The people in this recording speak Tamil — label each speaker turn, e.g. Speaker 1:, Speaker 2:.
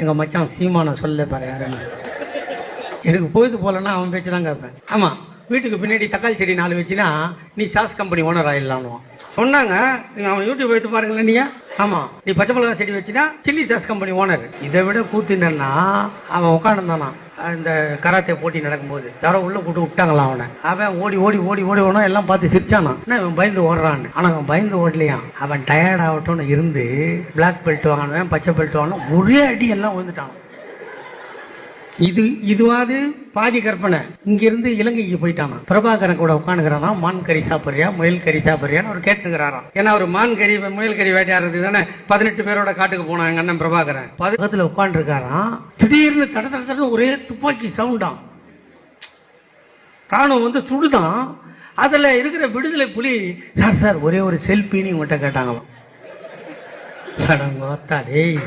Speaker 1: எங்க மச்சான் சீமான சொல்ல பாரு யாருன்னு. எனக்கு பொழுது போலன்னா அவன் பேச்சு தான் கேட்பேன். ஆமா, வீட்டுக்கு பின்னாடி தக்காளி செடி 4 வச்சுன்னா நீ சாஸ் கம்பெனி ஓனர் ஆயிடலாம் சொன்னாங்க. அவன் யூடியூப் எடுத்து பாருங்களேன் நீங்க. ஆமா, நீ பச்சை மிளகா செடி வச்சுன்னா சில்லி சாஸ் கம்பெனி ஓனர். இதை விட கூத்துனா அவன் உட்காந்துருந்தானா இந்த கராத்தே போட்டி நடக்கும்போது யாரோ உள்ள கூட்டு விட்டாங்களாம் அவனை. அவன் ஓடி ஓடி ஓடி ஓடி ஓனா எல்லாம் பார்த்து சிரிச்சானா. இவன் பயந்து ஓடுறான்னு. ஆனா அவன் பயந்து ஓடலையா, அவன் டயர்ட் ஆகட்டும்னு இருந்து பிளாக் பெல்ட் வாங்கினவன் பச்சை பெல்ட் வாங்கின ஒரே அடி எல்லாம் வந்துட்டான். இதுவாது பாதி கற்பனை. இங்க இருந்து இலங்கைக்கு போயிட்டானா. பிரபாகரன் கூட உட்காந்துக்கிறானா. மான் கறி சாப்பிடுறியா முயல் கறி சாப்பிடுறியான்னு அவர் கேட்டுக்கிறாராம். ஏன்னா அவர் மான் கறி முயல் கறி வேட்டையாடுறது தானே 18 பேரோட காட்டுக்கு போனான் எங்க அண்ணன் பிரபாகரன். பக்கத்துல உட்காந்து இருக்காராம். திடீர்னு தட தட ஒரே துப்பாக்கி சவுண்டான். ராணுவம் வந்து சுடுதான். அதுல இருக்கிற விடுதலை புலி சார் ஒரே ஒரு செல்பின்னு உங்கள்கிட்ட கேட்டாங்களாம். டேய்